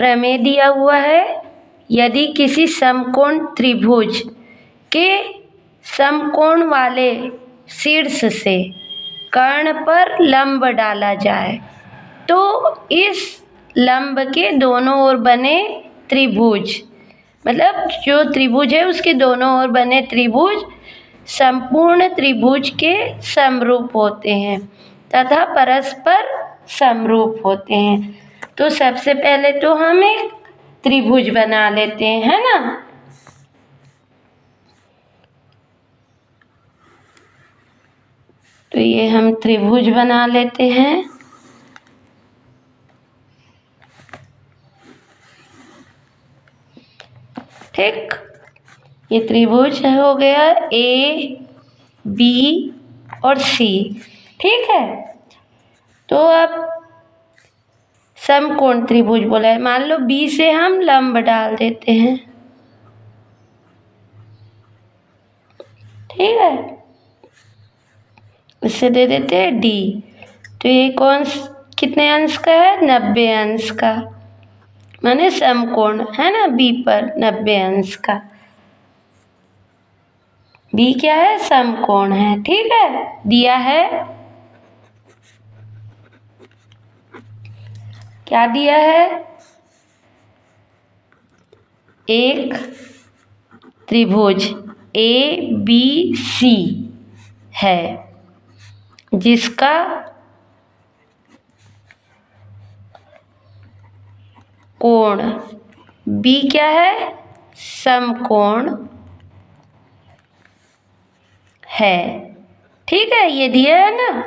प्रमेय दिया हुआ है, यदि किसी समकोण त्रिभुज के समकोण वाले शीर्ष से कर्ण पर लंब डाला जाए तो इस लंब के दोनों ओर बने त्रिभुज, मतलब जो त्रिभुज है उसके दोनों ओर बने त्रिभुज संपूर्ण त्रिभुज के समरूप होते हैं तथा परस्पर समरूप होते हैं। तो सबसे पहले तो हम एक त्रिभुज बना लेते हैं, है ना। तो ये हम त्रिभुज बना लेते हैं। ठीक, ये त्रिभुज हो गया ए बी और सी। ठीक है, तो अब समकोण त्रिभुज बोला है, मान लो बी से हम लंब डाल देते हैं। ठीक है, इससे दे देते हैं डी। तो ये कौन कितने अंश का है? 90 अंश का, माने समकोण है ना बी पर 90 अंश का। बी क्या है? समकोण है। ठीक है, दिया है, क्या दिया है? एक त्रिभुज ए बी सी है जिसका कोण बी क्या है? समकोण है। ठीक है, ये दिया है ना।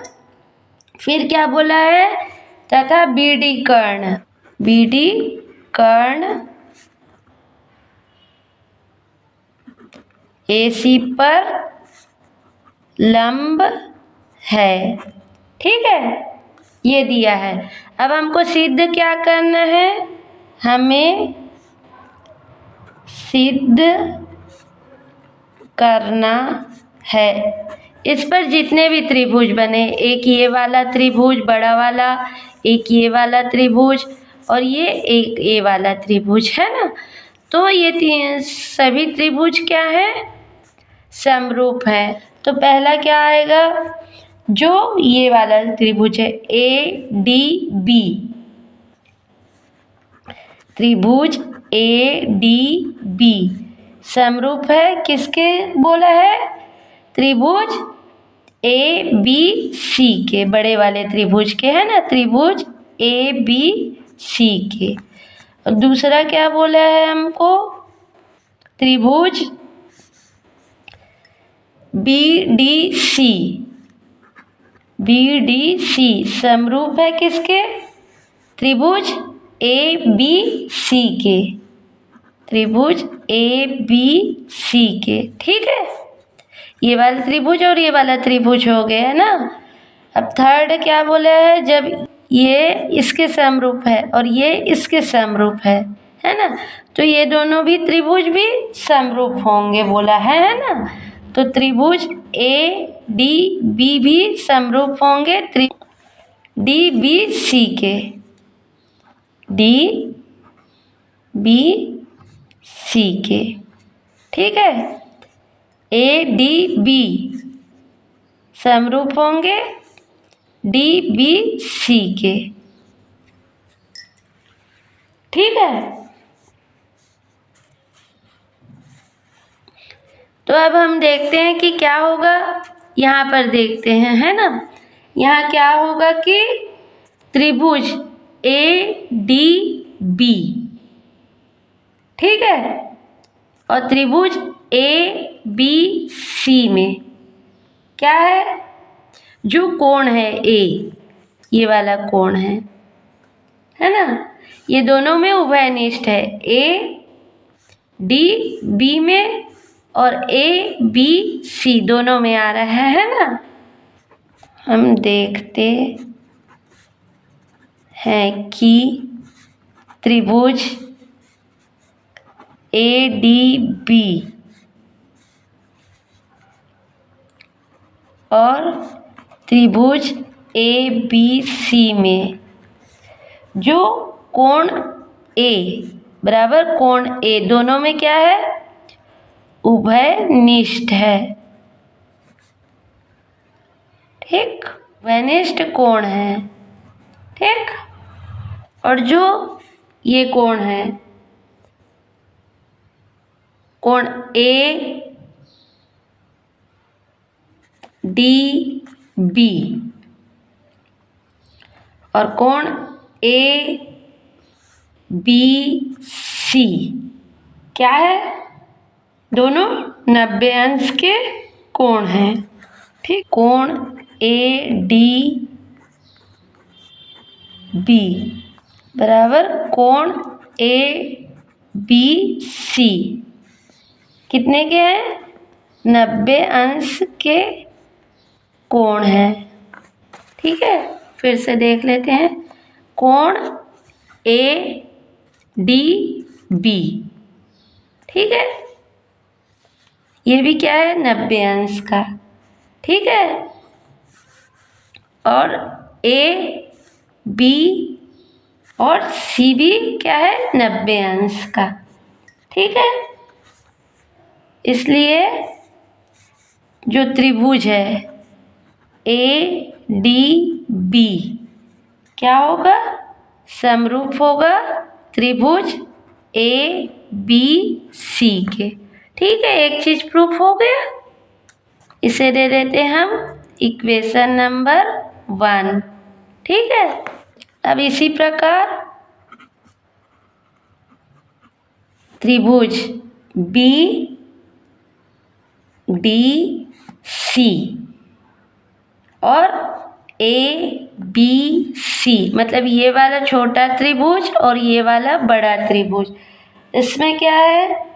फिर क्या बोला है? तथा बीडी कर्ण, बीडी कर्ण एसी पर लंब है। ठीक है, ये दिया है। अब हमको सिद्ध क्या करना है? हमें सिद्ध करना है इस पर जितने भी त्रिभुज बने, एक ये वाला त्रिभुज बड़ा वाला, एक ये वाला त्रिभुज और ये एक ये वाला त्रिभुज, है ना। तो ये सभी त्रिभुज क्या है? समरूप है। तो पहला क्या आएगा? जो ये वाला त्रिभुज है ए डी बी, त्रिभुज ए डी बी समरूप है किसके बोला है? त्रिभुज ए बी सी के, बड़े वाले त्रिभुज के, है ना, त्रिभुज ए बी सी के। और दूसरा क्या बोला है हमको? त्रिभुज B D C, B D C समरूप है किसके? त्रिभुज ए बी सी के, त्रिभुज ए बी सी के। ठीक है, ये वाला त्रिभुज और ये वाला त्रिभुज हो गया, है ना। अब थर्ड क्या बोला है? जब ये इसके समरूप है और ये इसके समरूप है ना, तो ये दोनों भी त्रिभुज भी समरूप होंगे बोला है ना। तो त्रिभुज ए डी बी भी समरूप होंगे डी बी सी के, डी बी सी के। ठीक है, ए डी बी समरूप होंगे डी बी सी के। ठीक है, तो अब हम देखते हैं कि क्या होगा। यहाँ पर देखते हैं, है ना, यहाँ क्या होगा कि त्रिभुज ए डी बी, ठीक है, और त्रिभुज ए बी सी में क्या है? जो कोण है ए, ये वाला कोण है ना, ये दोनों में उभयनिष्ठ है, ए डी बी में और ए बी सी दोनों में आ रहा है ना। हम देखते हैं कि त्रिभुज ए डी बी और त्रिभुज ए बी सी में जो कोण ए बराबर कोण ए, दोनों में क्या है? उभयनिष्ठ है। ठीक, उभयनिष्ठ कोण है। ठीक, और जो ये कोण है, कोण ए डी बी और कोण ए बी सी क्या है? दोनों 90 अंश के कोण हैं। ठीक, कोण ए डी बी बराबर कोण ए बी सी कितने के हैं? 90 अंश के कोण हैं। ठीक है, फिर से देख लेते हैं। कोण ए डी बी, ठीक है, ये भी क्या है? 90 अंश का। ठीक है, और ए बी और सी भी क्या है? 90 अंश का। ठीक है, इसलिए जो त्रिभुज है ए डी बी क्या होगा? समरूप होगा त्रिभुज ए बी सी के। ठीक है, एक चीज प्रूफ हो गया। इसे दे देते हैं हम इक्वेशन नंबर 1। ठीक है, अब इसी प्रकार त्रिभुज बी डी सी और ए बी सी, मतलब ये वाला छोटा त्रिभुज और ये वाला बड़ा त्रिभुज, इसमें क्या है?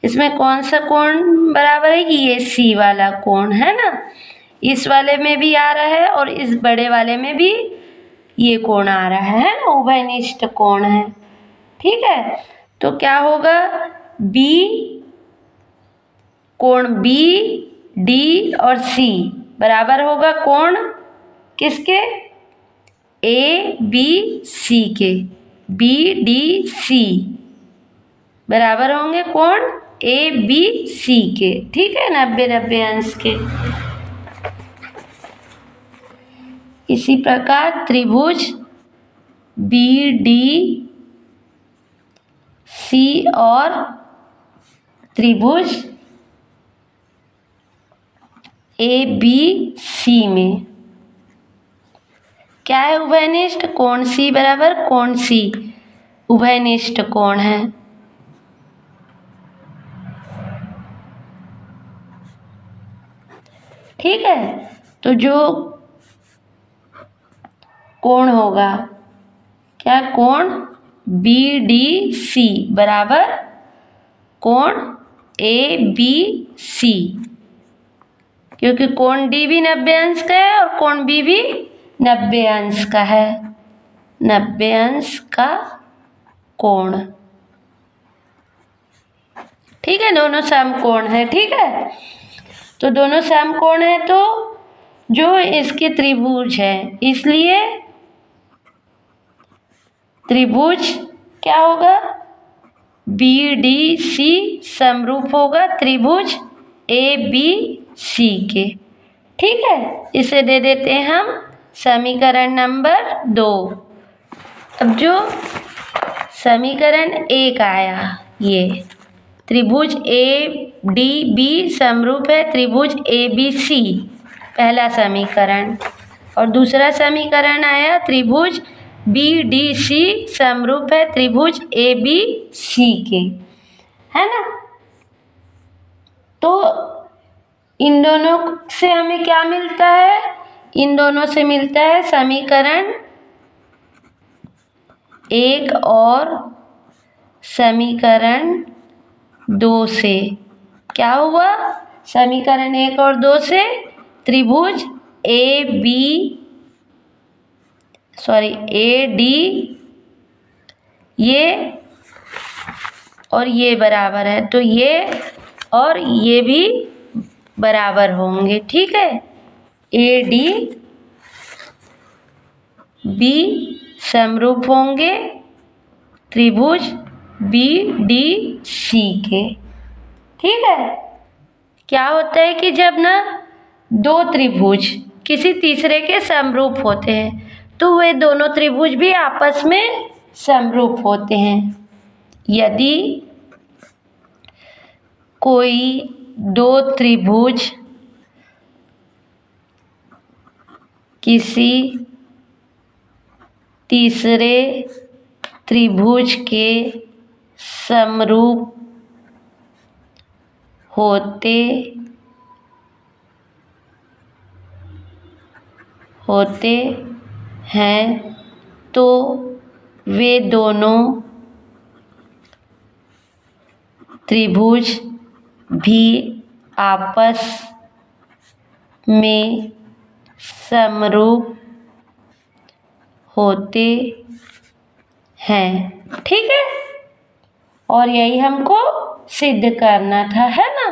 इसमें कौन सा कोण बराबर है कि ये सी वाला कोण है ना, इस वाले में भी आ रहा है और इस बड़े वाले में भी ये कोण आ रहा है ना, उभयनिष्ठ कोण है। ठीक है, तो क्या होगा? बी कोण बी डी और सी बराबर होगा कोण किसके? ए बी सी के। बी डी सी बराबर होंगे कोण ए बी सी के। ठीक है, 90 अंश के। इसी प्रकार त्रिभुज बी डी सी और त्रिभुज ए बी सी में क्या है? उभयनिष्ठ कोण सी बराबर कोण सी उभयनिष्ठ कोण है। ठीक है, तो जो कोण होगा क्या? कोण बी डी सी बराबर कोण ए बी सी, क्योंकि कोण डी भी 90 अंश का है और कोण बी भी 90 अंश का है। 90 अंश का कोण। ठीक है, दोनों समकोण है। ठीक है, तो दोनों समकोण है तो जो इसके त्रिभुज है, इसलिए त्रिभुज क्या होगा? बी डी सी समरूप होगा त्रिभुज ए बी सी के। ठीक है, इसे दे देते हैं हम समीकरण नंबर 2। अब जो समीकरण 1 आया, ये त्रिभुज ए डी बी समरूप है त्रिभुज ए बी सी, पहला समीकरण। और दूसरा समीकरण आया त्रिभुज बी डी सी समरूप है त्रिभुज ए बी सी के, है ना। तो इन दोनों से हमें क्या मिलता है? इन दोनों से मिलता है समीकरण 1 और समीकरण 2 से। क्या हुआ? समीकरण 1 और 2 से त्रिभुज ए डी ये और ये बराबर है, तो ये और ये भी बराबर होंगे। ठीक है, ए डी बी समरूप होंगे त्रिभुज बी डी सी के। ठीक है। क्या होता है कि जब ना दो त्रिभुज किसी तीसरे के समरूप होते हैं तो वे दोनों त्रिभुज भी आपस में समरूप होते हैं। यदि कोई दो त्रिभुज किसी तीसरे त्रिभुज के समरूप होते हैं तो वे दोनों त्रिभुज भी आपस में समरूप होते हैं। ठीक है। और यही हमको सिद्ध करना था, है ना।